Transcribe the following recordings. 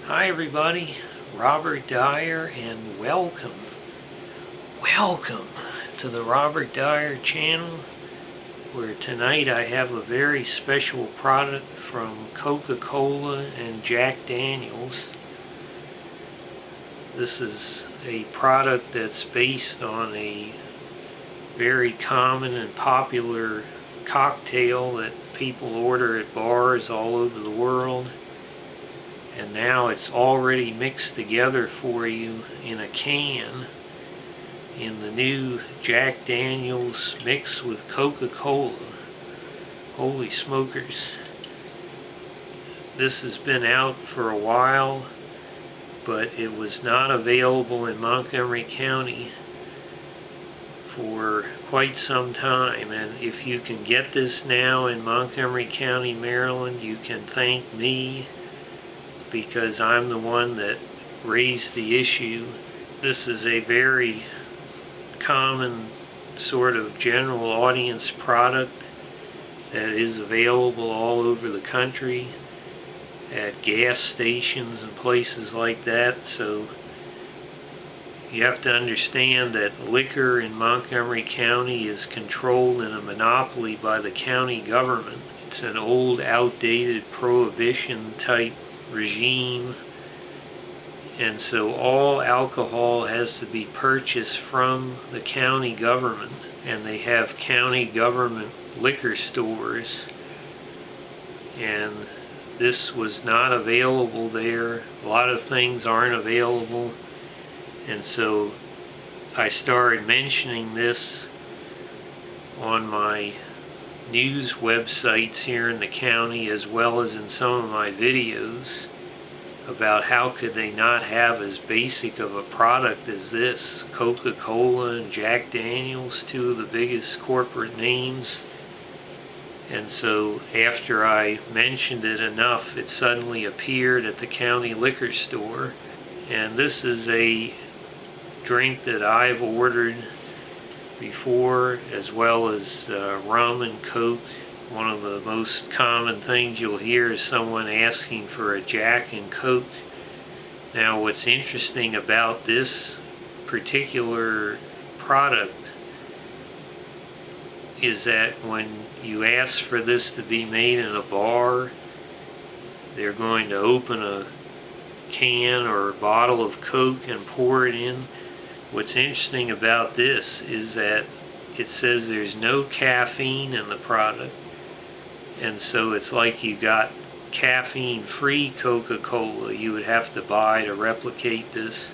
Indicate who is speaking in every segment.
Speaker 1: Hi everybody, Robert Dyer, and welcome to the Robert Dyer channel, where tonight I have a very special product from Coca-Cola and Jack Daniels. This is a product that's based on a very common and popular cocktail that people order at bars all over the world. And now it's already mixed together for you in a can in the new Jack Daniels mix with Coca-Cola. Holy smokers. This has been out for a while, but it was not available in Montgomery County for quite some time. And if you can get this now in Montgomery County, Maryland, you can thank me, because I'm the one that raised the issue. This is a very common sort of general audience product that is available all over the country at gas stations and places like that. So you have to understand that liquor in Montgomery County is controlled in a monopoly by the county government. It's an old, outdated prohibition type regime, and so all alcohol has to be purchased from the county government, and they have county government liquor stores, and this was not available there. A lot of things aren't available, and so I started mentioning this on my news websites here in the county, as well as in some of my videos, about how could they not have as basic of a product as this. Coca-Cola and Jack Daniels, two of the biggest corporate names. And so after I mentioned it enough, it suddenly appeared at the county liquor store. And this is a drink that I've ordered before, as well as rum and Coke. One of the most common things you'll hear is someone asking for a Jack and Coke. Now, what's interesting about this particular product is that when you ask for this to be made in a bar, they're going to open a can or a bottle of Coke and pour it in. What's interesting about this is that it says there's no caffeine in the product, and so it's like you got caffeine-free Coca-Cola you would have to buy to replicate this.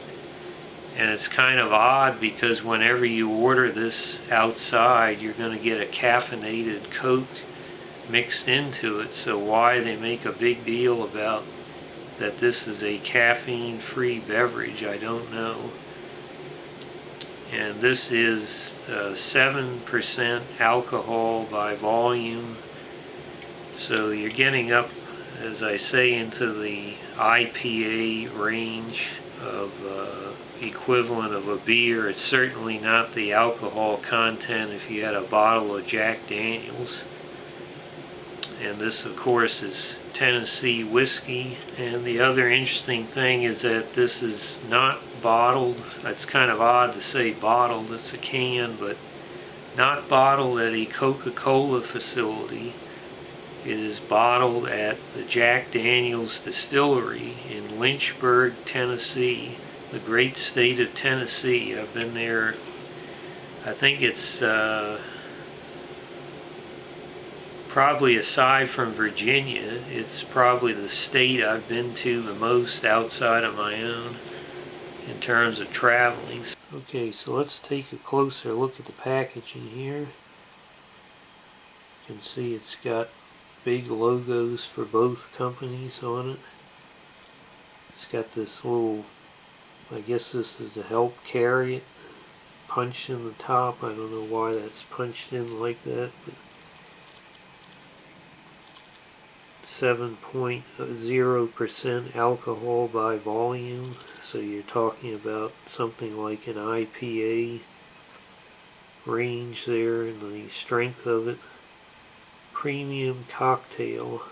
Speaker 1: And it's kind of odd, because whenever you order this outside, you're going to get a caffeinated Coke mixed into it. So why they make a big deal about that this is a caffeine-free beverage, I don't know. And this is 7% alcohol by volume. So you're getting up, as I say, into the IPA range of equivalent of a beer. It's certainly not the alcohol content if you had a bottle of Jack Daniels. And this, of course, is Tennessee whiskey. And the other interesting thing is that this is not bottled. It's kind of odd to say bottled, it's a can, but not bottled at a Coca-Cola facility. It is bottled at the Jack Daniels distillery in Lynchburg, Tennessee, the great state of Tennessee. I've been there. I think it's probably, aside from Virginia, it's probably the state I've been to the most outside of my own in terms of traveling. Okay, so let's take a closer look at the packaging here. You can see it's got big logos for both companies on it. It's got this little, I guess this is to help carry it, punched in the top. I don't know why that's punched in like that, but 7.0% alcohol by volume, so you're talking about something like an IPA range there in the strength of it. Premium cocktail.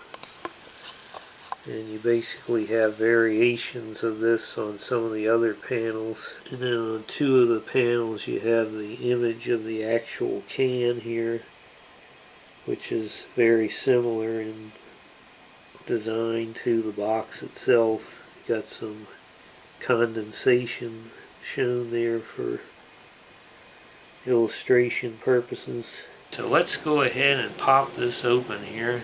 Speaker 1: And you basically have variations of this on some of the other panels. And then on two of the panels you have the image of the actual can here, which is very similar in design to the box itself. Got some condensation shown there for illustration purposes. So let's go ahead and pop this open here.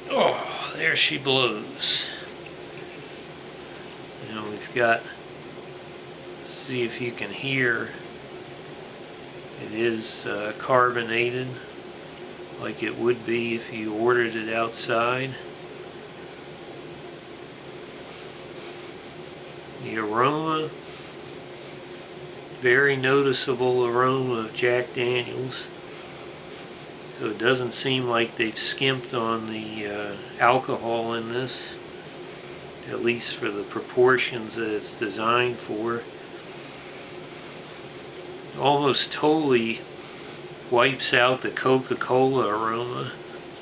Speaker 1: Oh, there she blows. You know, we've got, see if you can hear, it is carbonated like it would be if you ordered it outside. The aroma, very noticeable aroma of Jack Daniels. So it doesn't seem like they've skimped on the alcohol in this, at least for the proportions that it's designed for. Almost totally wipes out the Coca-Cola aroma.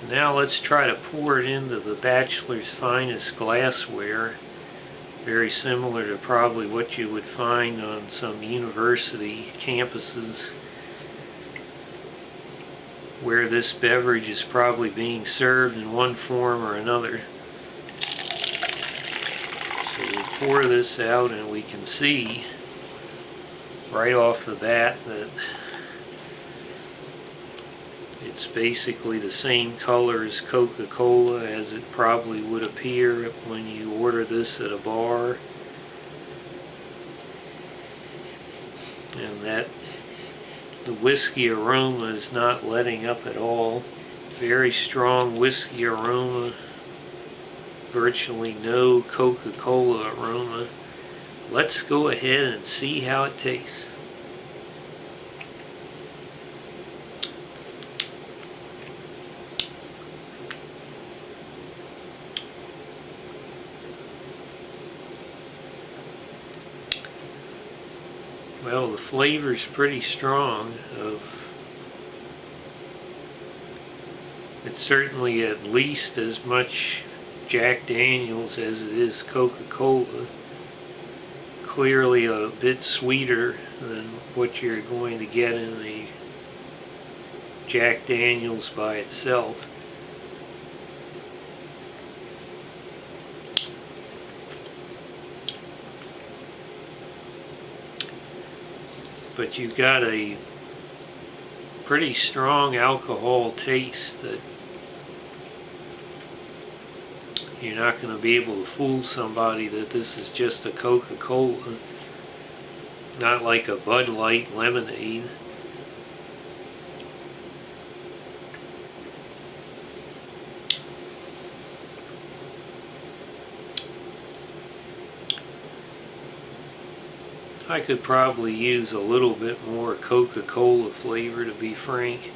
Speaker 1: Now let's try to pour it into the Bachelor's Finest glassware. Very similar to probably what you would find on some university campuses where this beverage is probably being served in one form or another. So we pour this out and we can see right off the bat that it's basically the same color as Coca-Cola as it probably would appear when you order this at a bar. And that the whiskey aroma is not letting up at all. Very strong whiskey aroma, virtually no Coca-Cola aroma. Let's go ahead and see how it tastes. Well, the flavor's pretty strong. It's certainly at least as much Jack Daniels as it is Coca-Cola. Clearly a bit sweeter than what you're going to get in the Jack Daniels by itself. But you've got a pretty strong alcohol taste that you're not going to be able to fool somebody that this is just a Coca-Cola, not like a Bud Light lemonade. I could probably use a little bit more Coca-Cola flavor, to be frank.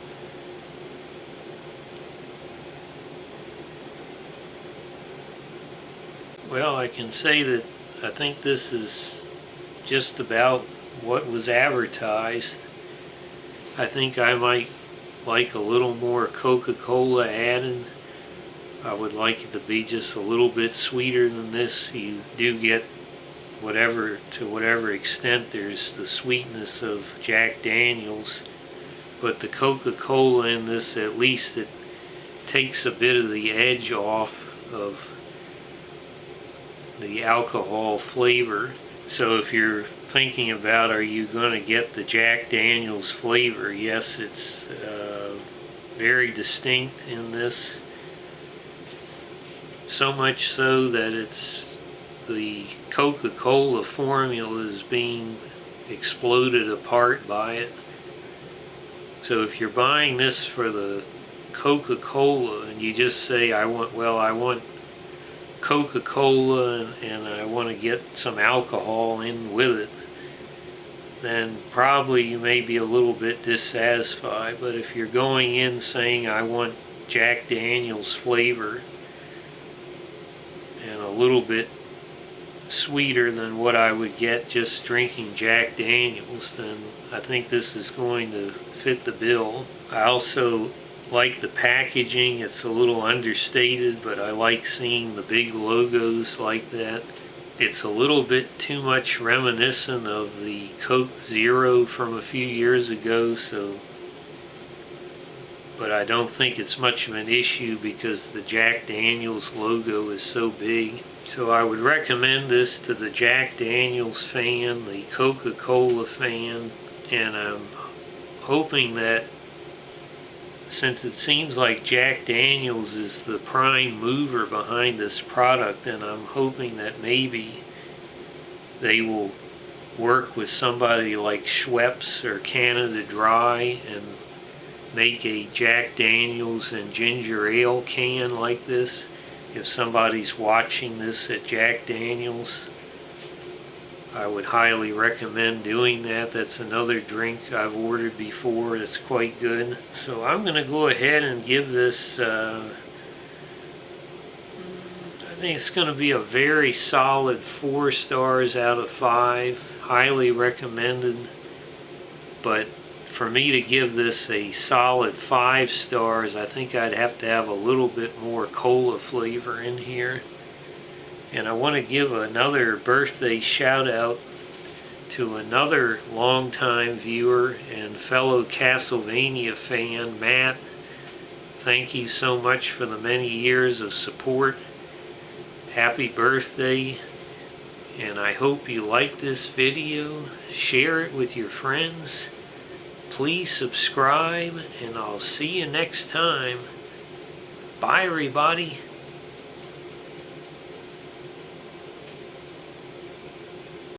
Speaker 1: Well, I can say that I think this is just about what was advertised. I think I might like a little more Coca-Cola added. I would like it to be just a little bit sweeter than this. You do get to whatever extent there's the sweetness of Jack Daniels, but the Coca-Cola in this, at least it takes a bit of the edge off of the alcohol flavor. So if you're thinking about, are you going to get the Jack Daniels flavor, yes, it's very distinct in this, so much so that it's the Coca-Cola formula is being exploded apart by it. So if you're buying this for the Coca-Cola and you just say, I want Coca-Cola and I want to get some alcohol in with it, then probably you may be a little bit dissatisfied. But if you're going in saying, I want Jack Daniels flavor and a little bit sweeter than what I would get just drinking Jack Daniels, then I think this is going to fit the bill. I also like the packaging. It's a little understated, but I like seeing the big logos like that. It's a little bit too much reminiscent of the Coke Zero from a few years ago, but I don't think it's much of an issue because the Jack Daniels logo is so big. So I would recommend this to the Jack Daniels fan, the Coca-Cola fan, and I'm hoping that, since it seems like Jack Daniels is the prime mover behind this product, and I'm hoping that maybe they will work with somebody like Schweppes or Canada Dry and make a Jack Daniels and ginger ale can like this. If somebody's watching this at Jack Daniels, I would highly recommend doing that. That's another drink I've ordered before that's quite good. So I'm going to go ahead and give this, I think it's going to be a very solid 4 stars out of 5. Highly recommended. But for me to give this a solid 5 stars, I think I'd have to have a little bit more cola flavor in here. And I want to give another birthday shout out to another longtime viewer and fellow Castlevania fan, Matt. Thank you so much for the many years of support. Happy birthday. And I hope you like this video. Share it with your friends. Please subscribe, and I'll see you next time. Bye, everybody.